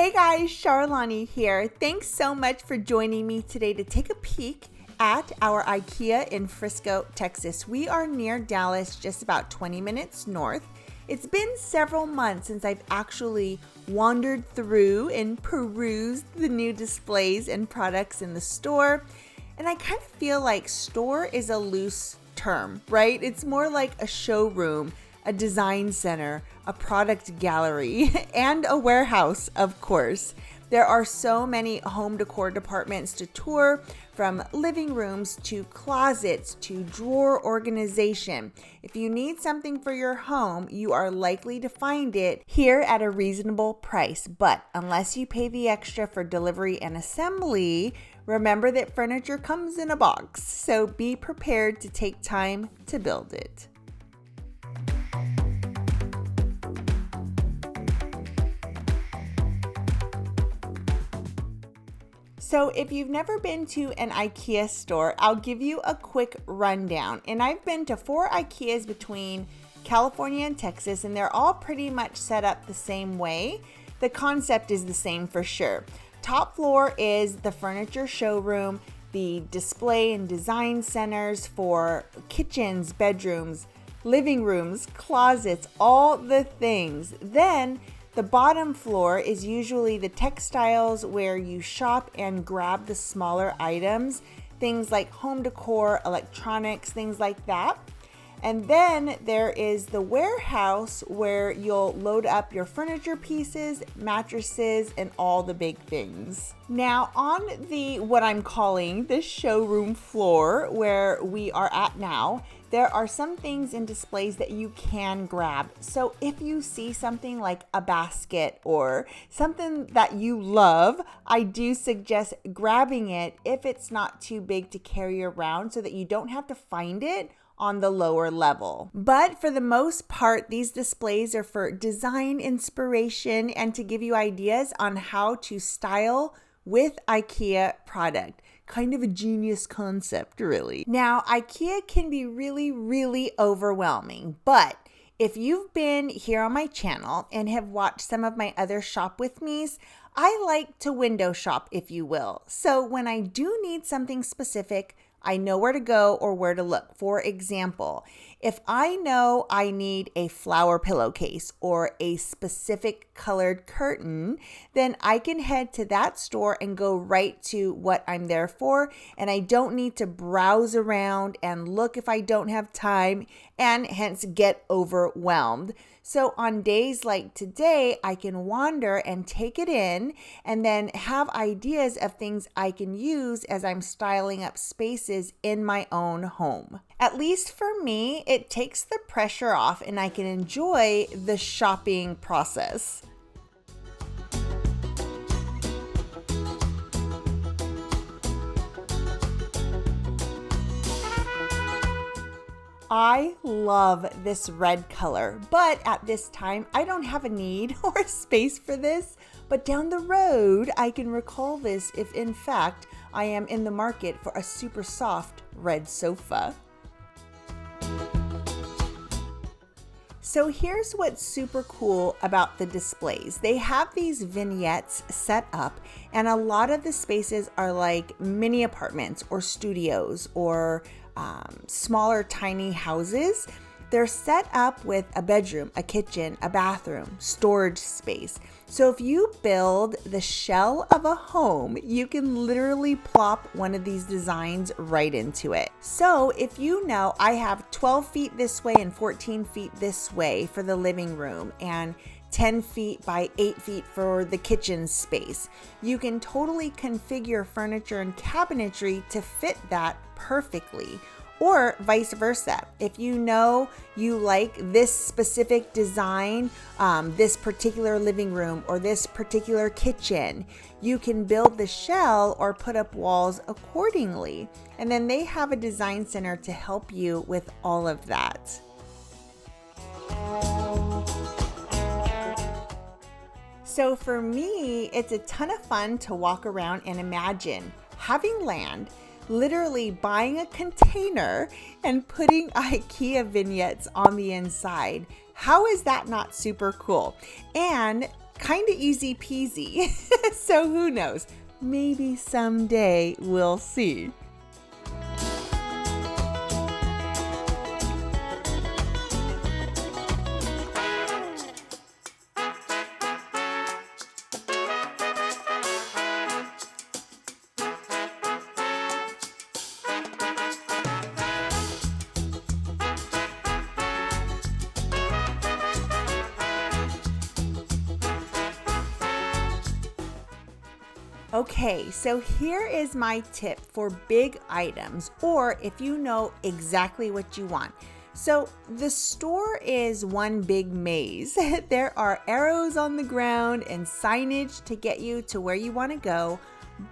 Hey guys, Charlani here. Thanks so much for joining me today to take a peek at our IKEA in Frisco, Texas. We are near Dallas, just about 20 minutes north. It's been several months since I've actually wandered through and perused the new displays and products in the store. And I kind of feel like store is a loose term, right? It's more like a showroom, a design center, a product gallery, and a warehouse, of course. There are so many home decor departments to tour, from living rooms to closets to drawer organization. If you need something for your home, you are likely to find it here at a reasonable price. But unless you pay the extra for delivery and assembly, remember that furniture comes in a box, so be prepared to take time to build it. So if you've never been to an IKEA store, I'll give you a quick rundown. And I've been to 4 IKEAs between California and Texas, and they're all pretty much set up the same way. The concept is the same for sure. Top floor is the furniture showroom, the display and design centers for kitchens, bedrooms, living rooms, closets, all the things. Then the bottom floor is usually the textiles where you shop and grab the smaller items, things like home decor, electronics, things like that. And then there is the warehouse where you'll load up your furniture pieces, mattresses, and all the big things. Now on the, what I'm calling the showroom floor where we are at now, there are some things in displays that you can grab. So if you see something like a basket or something that you love, I do suggest grabbing it if it's not too big to carry around so that you don't have to find it on the lower level. But for the most part, these displays are for design inspiration and to give you ideas on how to style with IKEA product. Kind of a genius concept, really. Now, IKEA can be really overwhelming, but if you've been here on my channel and have watched some of my other shop with me's, I like to window shop, if you will. So when I do need something specific, I know where to go or where to look. For example, if I know I need a flower pillowcase or a specific colored curtain, then I can head to that store and go right to what I'm there for. And I don't need to browse around and look if I don't have time and hence get overwhelmed. So on days like today, I can wander and take it in and then have ideas of things I can use as I'm styling up spaces in my own home. At least for me, it takes the pressure off and I can enjoy the shopping process. I love this red color, but at this time, I don't have a need or a space for this. But down the road, I can recall this if in fact I am in the market for a super soft red sofa. So here's what's super cool about the displays. They have these vignettes set up, and a lot of the spaces are like mini apartments or studios or smaller tiny houses. They're set up with a bedroom, a kitchen, a bathroom, storage space. So if you build the shell of a home, you can literally plop one of these designs right into it. So if you know I have 12 feet this way and 14 feet this way for the living room and 10 feet by 8 feet for the kitchen space, you can totally configure furniture and cabinetry to fit that perfectly. Or vice versa. If you know you like this specific design, this particular living room or this particular kitchen, you can build the shell or put up walls accordingly. And then they have a design center to help you with all of that. So for me, it's a ton of fun to walk around and imagine having land, literally buying a container and putting IKEA vignettes on the inside. How is that not super cool? And kind of easy peasy. So who knows? Maybe someday we'll see. Okay, so here is my tip for big items, or if you know exactly what you want. So the store is one big maze. There are arrows on the ground and signage to get you to where you want to go.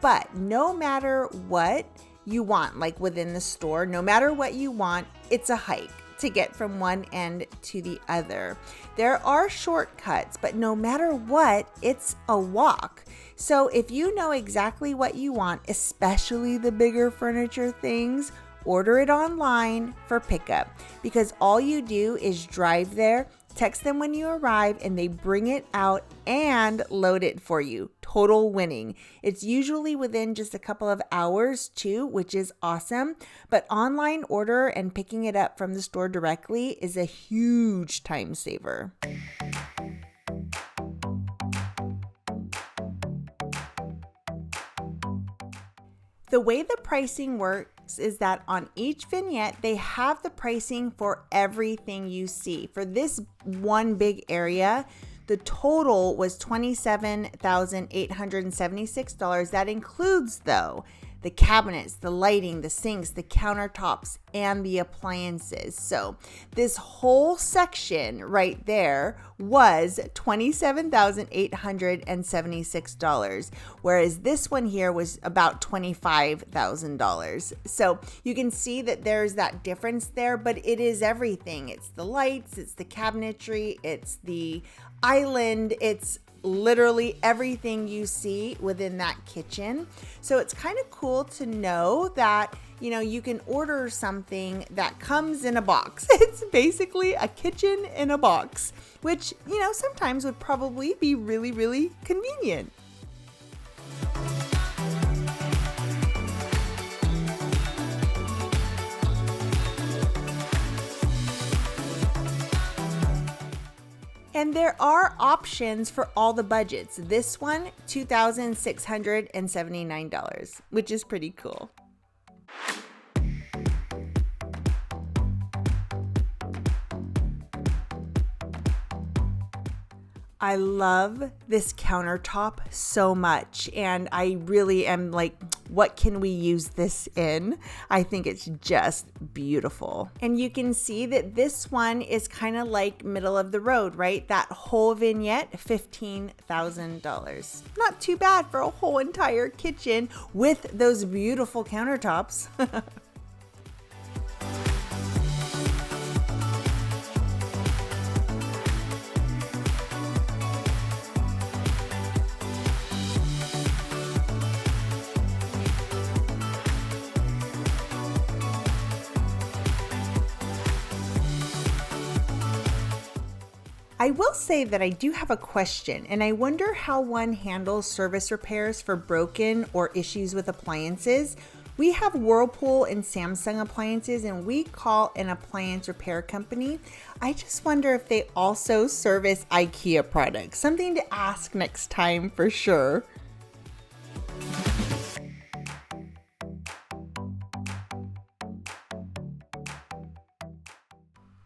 But no matter what you want, like within the store, no matter what you want, it's a hike to get from one end to the other. There are shortcuts, but no matter what, it's a walk. So if you know exactly what you want, especially the bigger furniture things, order it online for pickup, because all you do is drive there, text them when you arrive, and they bring it out and load it for you. Total winning. It's usually within just a couple of hours too, which is awesome. But online order and picking it up from the store directly is a huge time saver. The way the pricing works is that on each vignette, they have the pricing for everything you see. For this one big area, the total was $27,876. That includes, though, the cabinets, the lighting, the sinks, the countertops, and the appliances. So this whole section right there was $27,876, whereas this one here was about $25,000. So you can see that there's that difference there, but it is everything. It's the lights, it's the cabinetry, it's the island, it's literally everything you see within that kitchen. So it's kind of cool to know that, you can order something that comes in a box. It's basically a kitchen in a box, which, sometimes would probably be really, really convenient. And there are options for all the budgets. This one, $2,679, which is pretty cool. I love this countertop so much, and I really am like, what can we use this in? I think it's just beautiful. And you can see that this one is kind of like middle of the road, right? That whole vignette, $15,000. Not too bad for a whole entire kitchen with those beautiful countertops. I will say that I do have a question, and I wonder how one handles service repairs for broken or issues with appliances. We have Whirlpool and Samsung appliances, and we call an appliance repair company. I just wonder if they also service IKEA products. Something to ask next time for sure.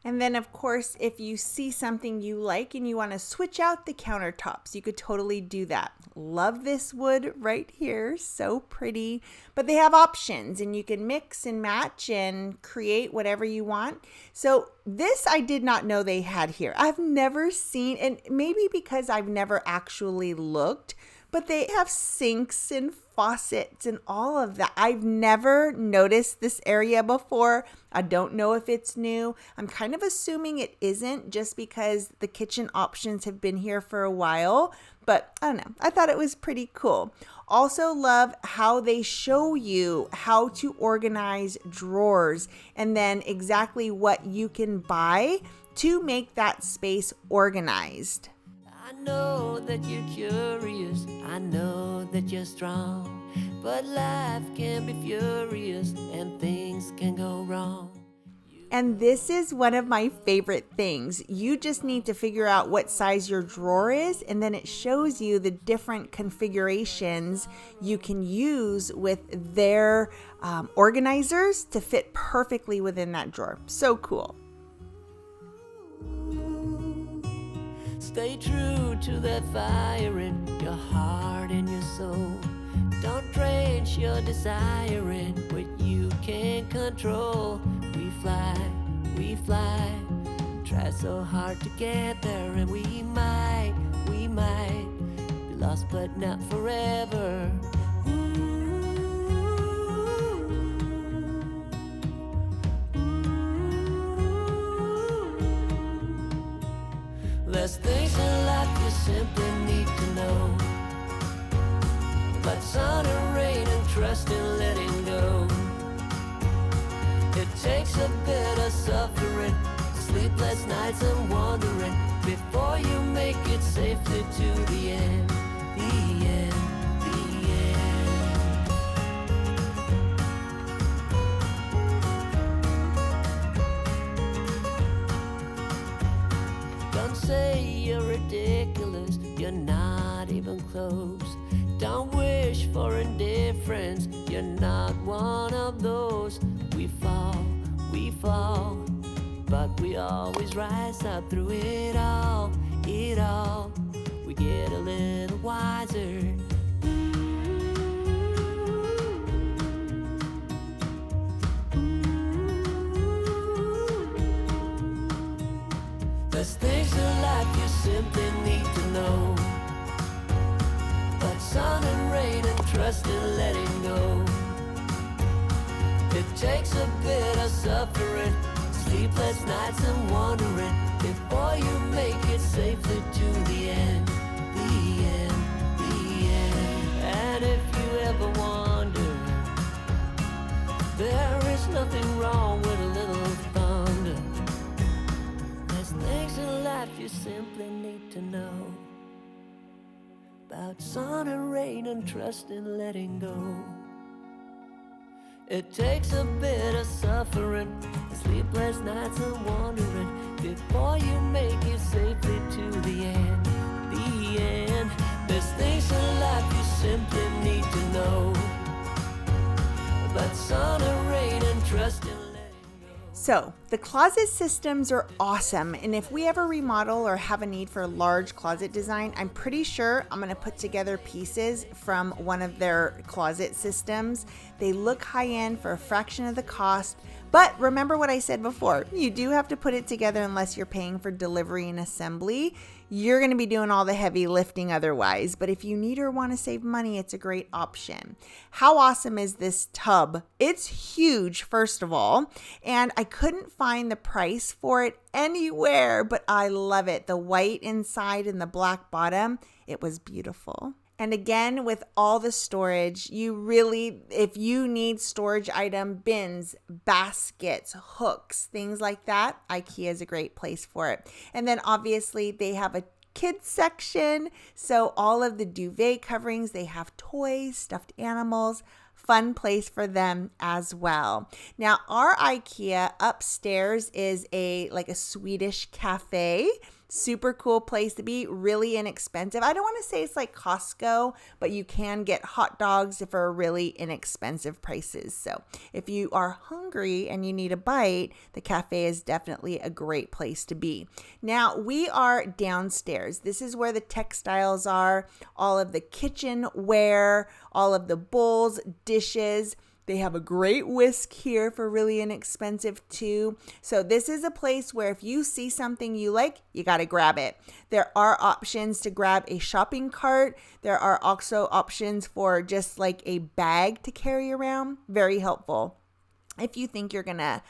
And then, of course, if you see something you like and you want to switch out the countertops, you could totally do that. Love this wood right here. So pretty. But they have options, and you can mix and match and create whatever you want. So this I did not know they had here. I've never seen, and maybe because I've never actually looked, but they have sinks and faucets and all of that. I've never noticed this area before. I don't know if it's new. I'm kind of assuming it isn't, just because the kitchen options have been here for a while, but I don't know. I thought it was pretty cool. Also love how they show you how to organize drawers and then exactly what you can buy to make that space organized. I know that you're curious, I know that you're strong, but life can be furious and things can go wrong. And this is one of my favorite things. You just need to figure out what size your drawer is, and then it shows you the different configurations you can use with their organizers to fit perfectly within that drawer. So cool. Stay true to that fire in your heart and your soul. Don't drench your desire in what you can't control. We fly, try so hard to get there, and we might be lost but not forever. There's things in life you simply need to know, but sun and rain and trust in letting go. It takes a bit of suffering, sleepless nights and wandering, before you make it safely to the end, the end, the end. Don't say you're ridiculous, you're not even close. Don't wish for indifference, you're not one of those. We fall, but we always rise up through it all. We get a little wiser. There's things in life you simply need to know, but sun and rain and trust in letting go. It takes a bit of suffering, sleepless nights and wandering, before you make it safely to the end, the end, the end. And if you ever wonder, there is nothing wrong with a little thunder. There's things in life you simply need to know, about sun and rain and trust in letting go. It takes a bit of suffering, sleepless nights and wandering, before you make it safely to the end, the end. There's things in life you simply need to know, but sun and rain and trust in letting go. So the closet systems are awesome, and if we ever remodel or have a need for a large closet design, I'm pretty sure I'm going to put together pieces from one of their closet systems. They look high-end for a fraction of the cost, but remember what I said before, you do have to put it together unless you're paying for delivery and assembly. You're going to be doing all the heavy lifting otherwise, but if you need or want to save money, it's a great option. How awesome is this tub? It's huge, first of all, and I couldn't find the price for it anywhere, but I love it. The white inside and the black bottom, it was beautiful. And again, with all the storage, you really, if you need storage item, bins, baskets, hooks, things like that, IKEA is a great place for it. And then obviously they have a kids section. So all of the duvet coverings, they have toys, stuffed animals, fun place for them as well. Now, our IKEA upstairs is a Swedish cafe. Super cool place to be, really inexpensive. I don't want to say it's like Costco, but you can get hot dogs for really inexpensive prices. So if you are hungry and you need a bite, the cafe is definitely a great place to be. Now we are downstairs. This is where the textiles are, all of the kitchenware, all of the bowls, dishes. They have a great whisk here for really inexpensive too. So this is a place where if you see something you like, you got to grab it. There are options to grab a shopping cart. There are also options for just like a bag to carry around. Very helpful if you think you're gonna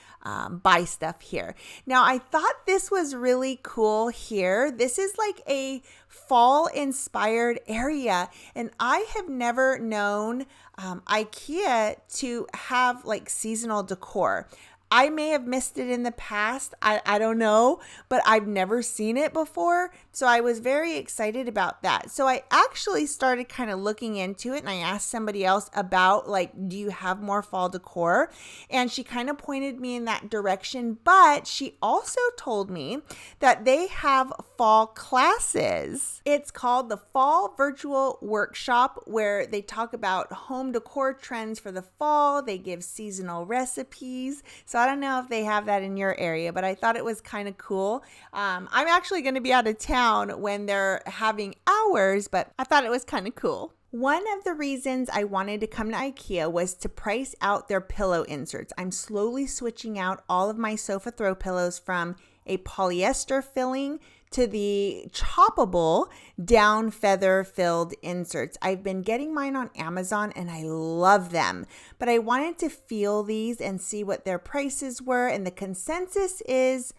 buy stuff here. Now, I thought this was really cool here. This is like a fall inspired area, and I have never known IKEA to have like seasonal decor. I may have missed it in the past. I don't know, but I've never seen it before. So I was very excited about that. So I actually started kind of looking into it, and I asked somebody else about, like, do you have more fall decor? And she kind of pointed me in that direction. But she also told me that they have fall classes. It's called the Fall Virtual Workshop, where they talk about home decor trends for the fall. They give seasonal recipes. So I don't know if they have that in your area, but I thought it was kind of cool. I'm actually going to be out of town when they're having ours, but I thought it was kind of cool. One of the reasons I wanted to come to IKEA was to price out their pillow inserts. I'm slowly switching out all of my sofa throw pillows from a polyester filling to the choppable down feather filled inserts. I've been getting mine on Amazon and I love them, but I wanted to feel these and see what their prices were, and the consensus is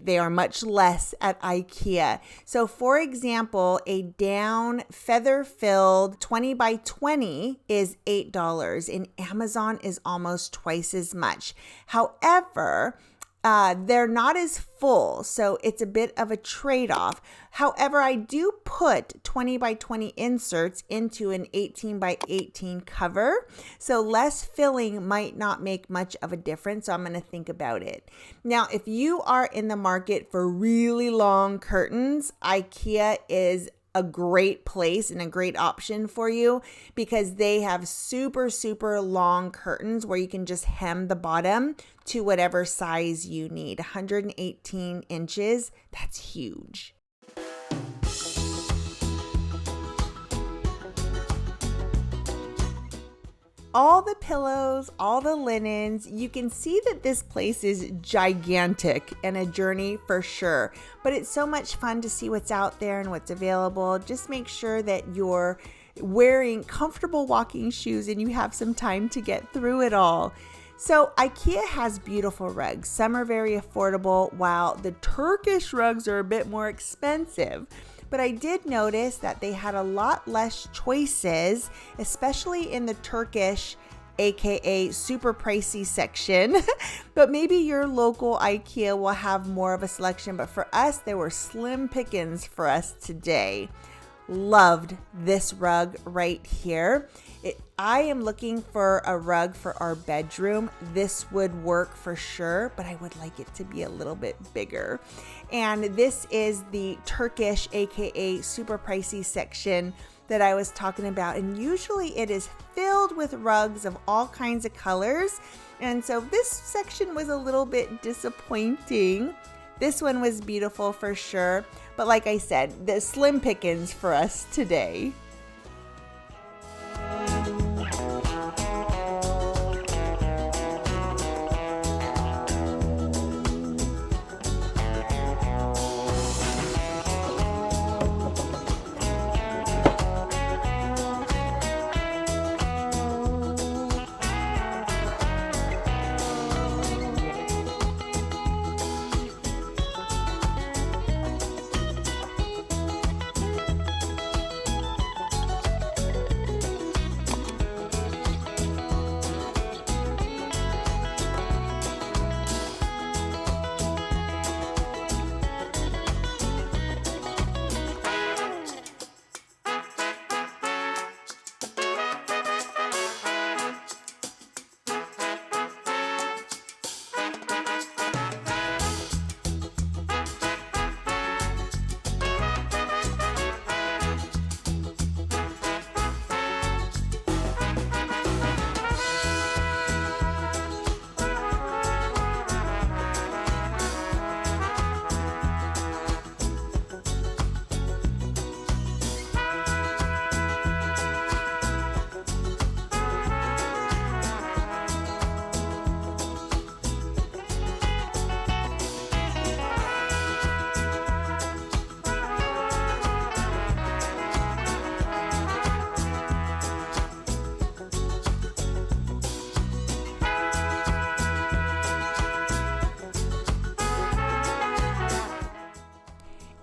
they are much less at IKEA. So for example, a down feather filled 20 by 20 is $8 and Amazon is almost twice as much. However, they're not as full, so it's a bit of a trade-off. However, I do put 20 by 20 inserts into an 18 by 18 cover, so less filling might not make much of a difference, so I'm going to think about it. Now, if you are in the market for really long curtains, IKEA is a great place and a great option for you because they have super, super long curtains where you can just hem the bottom to whatever size you need. 118 inches, that's huge. All the pillows, all the linens, you can see that this place is gigantic and a journey for sure. But it's so much fun to see what's out there and what's available. Just make sure that you're wearing comfortable walking shoes and you have some time to get through it all. So IKEA has beautiful rugs. Some are very affordable, while the Turkish rugs are a bit more expensive. But I did notice that they had a lot less choices, especially in the Turkish, aka super pricey section. But maybe your local IKEA will have more of a selection. But for us, there were slim pickings for us today. Loved this rug right here. I am looking for a rug for our bedroom. This would work for sure, but I would like it to be a little bit bigger. And this is the Turkish, aka super pricey section that I was talking about. And usually it is filled with rugs of all kinds of colors. And so this section was a little bit disappointing. This one was beautiful for sure. But like I said, the slim pickings for us today.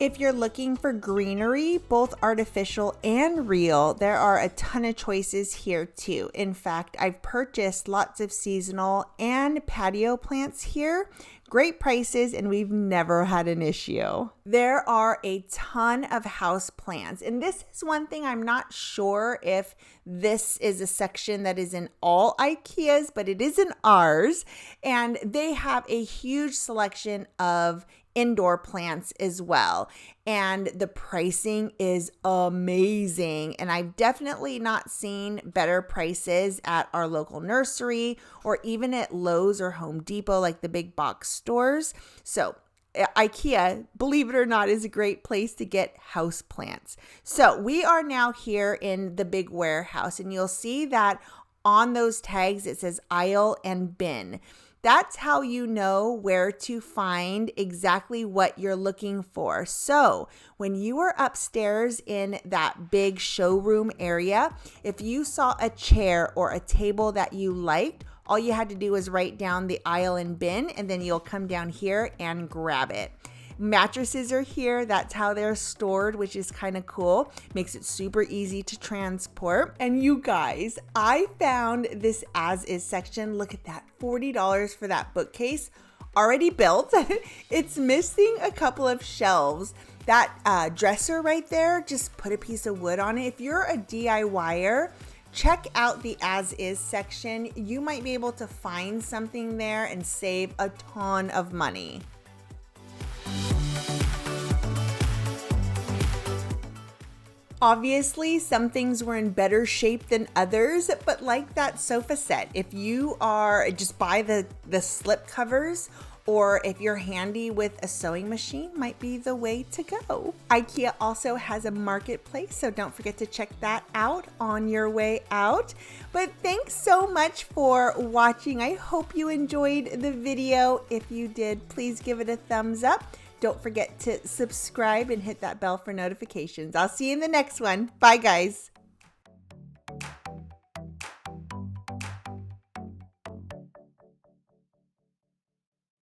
If you're looking for greenery, both artificial and real, there are a ton of choices here too. In fact, I've purchased lots of seasonal and patio plants here. Great prices, and we've never had an issue. There are a ton of house plants, and this is one thing I'm not sure if this is a section that is in all IKEAs, but it is in ours, and they have a huge selection of indoor plants as well. And the pricing is amazing. And I've definitely not seen better prices at our local nursery or even at Lowe's or Home Depot, like the big box stores. So IKEA, believe it or not, is a great place to get house plants. So we are now here in the big warehouse, and you'll see that on those tags, it says aisle and bin. That's how you know where to find exactly what you're looking for. So when you were upstairs in that big showroom area, if you saw a chair or a table that you liked, all you had to do was write down the aisle and bin, and then you'll come down here and grab it. Mattresses are here. That's how they're stored, which is kind of cool. Makes it super easy to transport. And you guys, I found this as is section. Look at that, $40 for that bookcase. Already built. It's missing a couple of shelves. That dresser right there, just put a piece of wood on it. If you're a DIYer, check out the as is section. You might be able to find something there and save a ton of money. Obviously, some things were in better shape than others, but like that sofa set, if you are just buy the slip covers, or if you're handy with a sewing machine, might be the way to go. IKEA also has a marketplace, so don't forget to check that out on your way out. But thanks so much for watching. I hope you enjoyed the video. If you did, please give it a thumbs up. Don't forget to subscribe and hit that bell for notifications. I'll see you in the next one. Bye, guys.